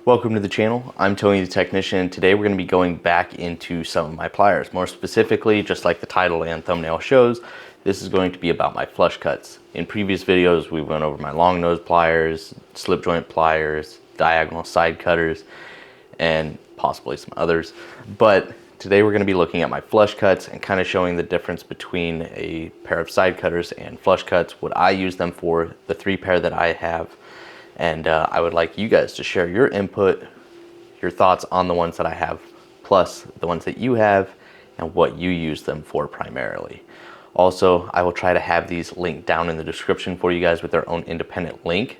Welcome to the channel. I'm Tony the Technician. Today we're going to be going back into some of my pliers. More specifically, just like the title and thumbnail shows, this is going to be about my flush cuts. In previous videos, we went over my long nose pliers, slip joint pliers, diagonal side cutters, and possibly some others. But today we're going to be looking at my flush cuts and kind of showing the difference between a pair of side cutters and flush cuts, what I use them for, the three pair that I have. And I would like you guys to share your input, your thoughts on the ones that I have, plus the ones that you have, and what you use them for primarily. Also, I will try to have these linked down in the description for you guys with their own independent link,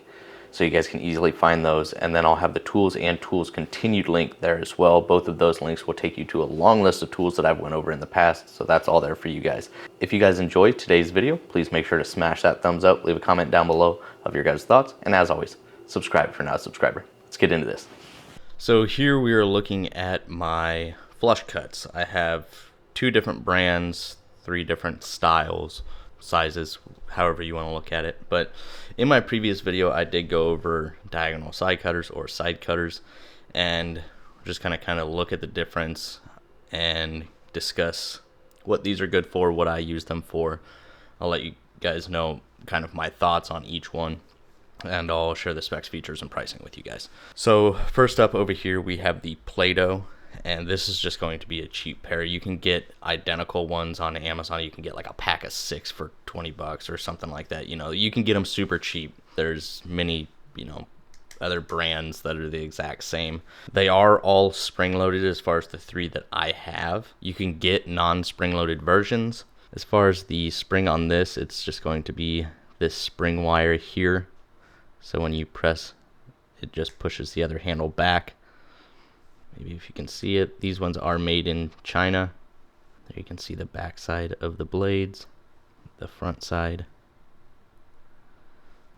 so you guys can easily find those. And then I'll have the tools and tools continued link there as well. Both of those links will take you to a long list of tools that I've went over in the past, so that's all there for you guys. If you guys enjoyed today's video, please make sure to smash that thumbs up, leave a comment down below of your guys' thoughts, and as always, subscribe if you're not a subscriber. Let's get into this. So here we are looking at my flush cuts. I have two different brands, three different styles, sizes, however you want to look at it. But in my previous video, I did go over diagonal side cutters or side cutters, and just kind of look at the difference and discuss what these are good for, what I use them for. I'll let you guys know kind of my thoughts on each one, and I'll share the specs, features, and pricing with you guys. So first up over here, we have the Play-Doh, and this is just going to be a cheap pair. You can get identical ones on Amazon. You can get like a pack of 6 for 20 bucks or something like that. You know, you can get them super cheap. There's many, other brands that are the exact same. They are all spring-loaded as far as the three that I have. You can get non-spring-loaded versions. As far as the spring on this, it's just going to be this spring wire here. So when you press, it just pushes the other handle back. Maybe if you can see it, these ones are made in China. There you can see the back side of the blades, the front side.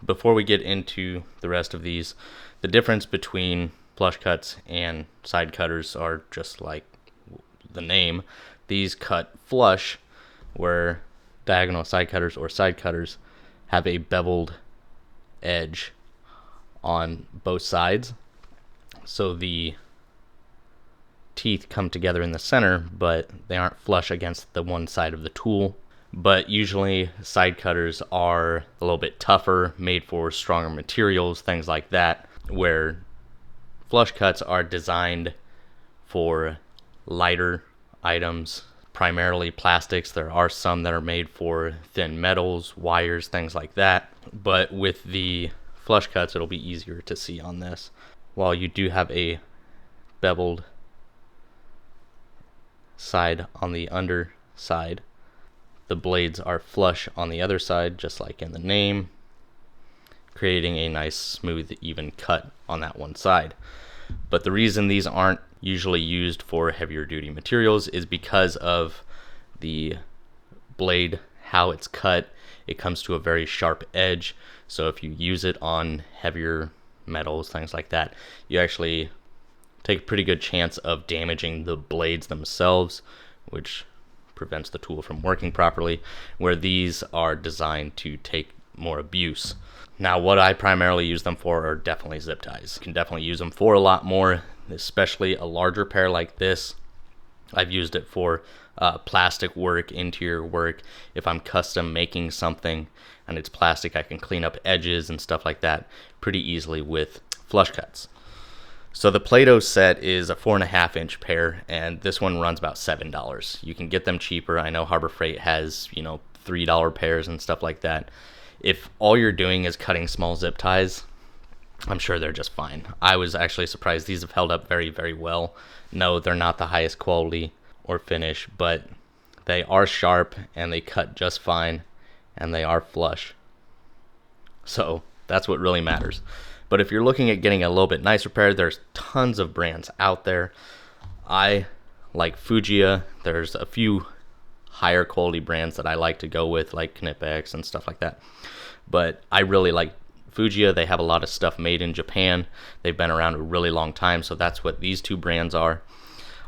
Before we get into the rest of these, the difference between flush cuts and side cutters are just like the name. These cut flush, where diagonal side cutters or side cutters have a beveled edge on both sides, so the teeth come together in the center, but they aren't flush against the one side of the tool. But usually side cutters are a little bit tougher, made for stronger materials, things like that, where flush cuts are designed for lighter items, primarily plastics. There are some that are made for thin metals, wires, things like that, but with the flush cuts, it'll be easier to see on this. While you do have a beveled side on the underside, the blades are flush on the other side, just like in the name, creating a nice, smooth, even cut on that one side. But the reason these aren't usually used for heavier duty materials is because of the blade, how it's cut. It comes to a very sharp edge, so if you use it on heavier metals, things like that, you actually take a pretty good chance of damaging the blades themselves, which prevents the tool from working properly, where these are designed to take more abuse. Now, what I primarily use them for are definitely zip ties. You can definitely use them for a lot more, especially a larger pair like this. I've used it for plastic work, interior work. If I'm custom making something and it's plastic, I can clean up edges and stuff like that pretty easily with flush cuts. So the Play-Doh set is a 4.5-inch pair, and this one runs about $7. You can get them cheaper. I know Harbor Freight has, $3 pairs and stuff like that. If all you're doing is cutting small zip ties, I'm sure they're just fine. I was actually surprised. These have held up very, very well. No, they're not the highest quality or finish, but they are sharp and they cut just fine, and they are flush. So that's what really matters. But if you're looking at getting a little bit nicer pair, there's tons of brands out there. I like Fujiya. There's a few higher quality brands that I like to go with, like Knipex and stuff like that. But I really like Fujiya. They have a lot of stuff made in Japan. They've been around a really long time, so that's what these two brands are.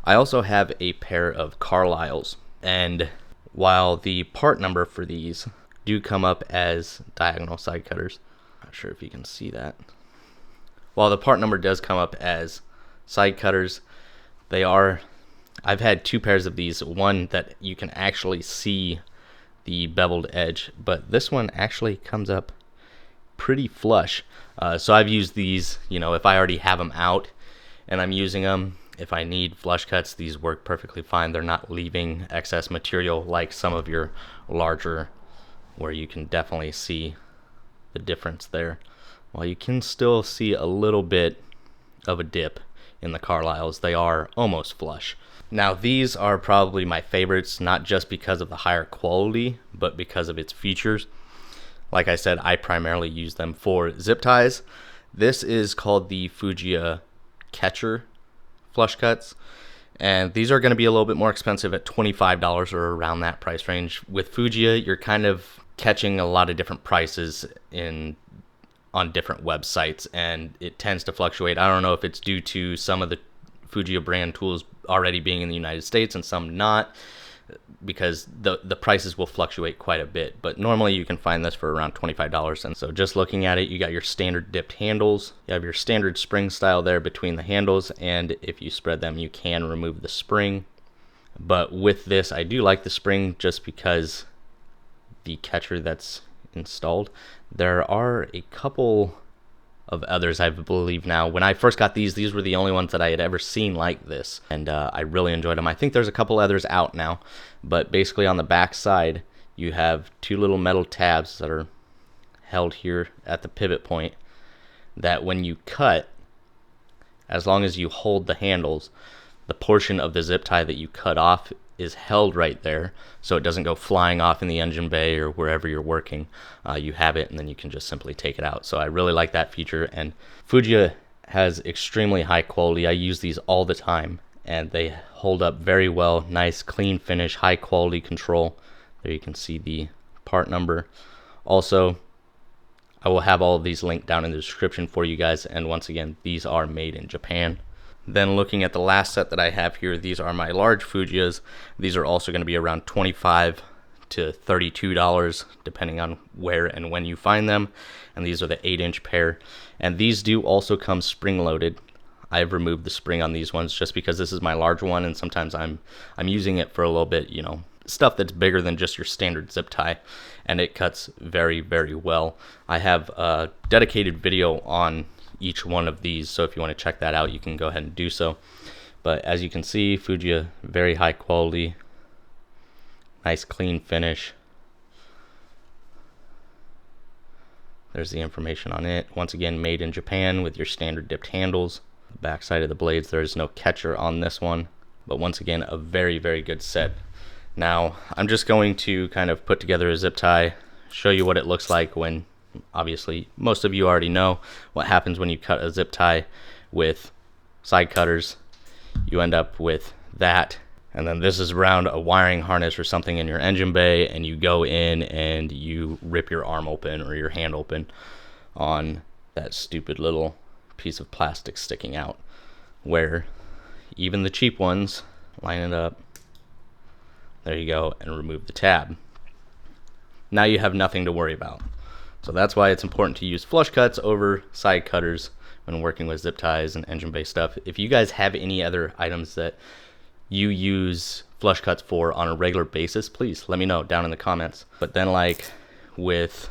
I also have a pair of Carlisles, and while the part number for these do come up as diagonal side cutters, not sure if you can see that, While the part number does come up as side cutters, they are, I've had two pairs of these, one that you can actually see the beveled edge, but this one actually comes up pretty flush. So I've used these, if I already have them out and I'm using them, if I need flush cuts, these work perfectly fine. They're not leaving excess material like some of your larger, where you can definitely see the difference there. While you can still see a little bit of a dip in the Carlisles, they are almost flush. Now these are probably my favorites, not just because of the higher quality, but because of its features. Like I said, I primarily use them for zip ties. This is called the Fujiya Catcher flush cuts, and these are going to be a little bit more expensive at $25 or around that price range. With Fujiya, you're kind of catching a lot of different prices on different websites, and it tends to fluctuate. I don't know if it's due to some of the Fujiya brand tools already being in the United States and some not, because the prices will fluctuate quite a bit, but normally you can find this for around $25. And so just looking at it, you got your standard dipped handles, you have your standard spring style there between the handles, and if you spread them, you can remove the spring. But with this, I do like the spring just because the catcher that's installed. There are a couple of others, I believe now. When I first got these were the only ones that I had ever seen like this, and I really enjoyed them. I think there's a couple others out now, but basically on the back side you have two little metal tabs that are held here at the pivot point, that when you cut, as long as you hold the handles, the portion of the zip tie that you cut off is held right there, so it doesn't go flying off in the engine bay or wherever you're working. You have it, and then you can just simply take it out. So I really like that feature, and Fujiya has extremely high quality. I use these all the time, and they hold up very well. Nice, clean finish, high quality control. There you can see the part number. Also, I will have all of these linked down in the description for you guys, and once again, these are made in Japan. Then looking at the last set that I have here, these are my large Fujiyas. These are also going to be around $25 to $32 depending on where and when you find them, and these are the 8-inch pair, and these do also come spring loaded. I've removed the spring on these ones just because this is my large one, and sometimes I'm using it for a little bit, stuff that's bigger than just your standard zip tie, and it cuts very, very well. I have a dedicated video on each one of these, so if you want to check that out, you can go ahead and do so. But as you can see, Fujiya, very high quality, nice clean finish. There's the information on it. Once again, made in Japan with your standard dipped handles. The back side of the blades, there's no catcher on this one, but once again, a very, very good set. Now I'm just going to kind of put together a zip tie, show you what it looks like when, obviously most of you already know what happens when you cut a zip tie with side cutters. You end up with that, and then this is around a wiring harness or something in your engine bay, and you go in and you rip your arm open or your hand open on that stupid little piece of plastic sticking out, where even the cheap ones line it up, there you go, and remove the tab. Now you have nothing to worry about. So that's why it's important to use flush cuts over side cutters when working with zip ties and engine bay stuff. If you guys have any other items that you use flush cuts for on a regular basis, please let me know down in the comments. But then, like with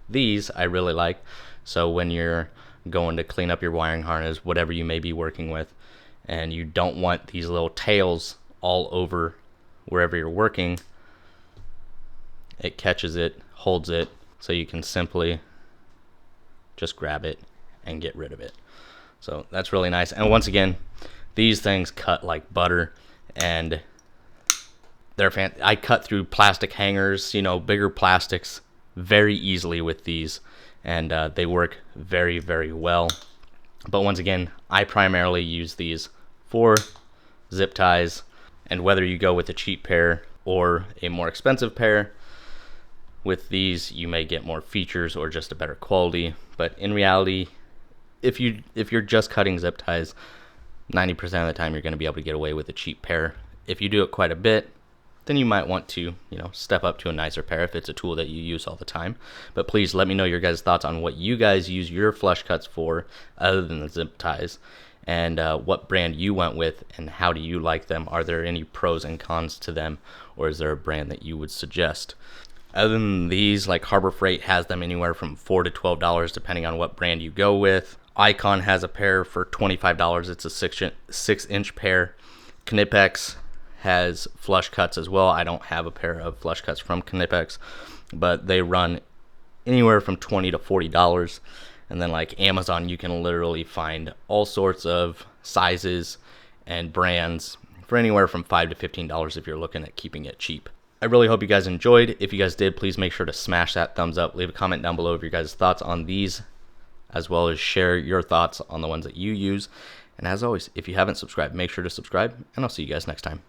these, I really like, so when you're going to clean up your wiring harness, whatever you may be working with, and you don't want these little tails all over wherever you're working, it catches it, holds it, so you can simply just grab it and get rid of it. So that's really nice. And once again, these things cut like butter, and they're I cut through plastic hangers, bigger plastics very easily with these, and they work very, very well. But once again, I primarily use these for zip ties, and whether you go with a cheap pair or a more expensive pair, with these you may get more features or just a better quality. But in reality, if you're just cutting zip ties, 90% of the time you're going to be able to get away with a cheap pair. If you do it quite a bit, then you might want to, step up to a nicer pair if it's a tool that you use all the time. But please let me know your guys' thoughts on what you guys use your flush cuts for other than the zip ties, and what brand you went with and how do you like them. Are there any pros and cons to them, or is there a brand that you would suggest? Other than these, like Harbor Freight has them anywhere from $4 to $12 depending on what brand you go with. Icon has a pair for $25. It's a 6-inch pair. Knipex has flush cuts as well. I don't have a pair of flush cuts from Knipex, but they run anywhere from $20 to $40. And then like Amazon, you can literally find all sorts of sizes and brands for anywhere from $5 to $15 if you're looking at keeping it cheap. I really hope you guys enjoyed. If you guys did, please make sure to smash that thumbs up. Leave a comment down below of your guys' thoughts on these, as well as share your thoughts on the ones that you use. And as always, if you haven't subscribed, make sure to subscribe, and I'll see you guys next time.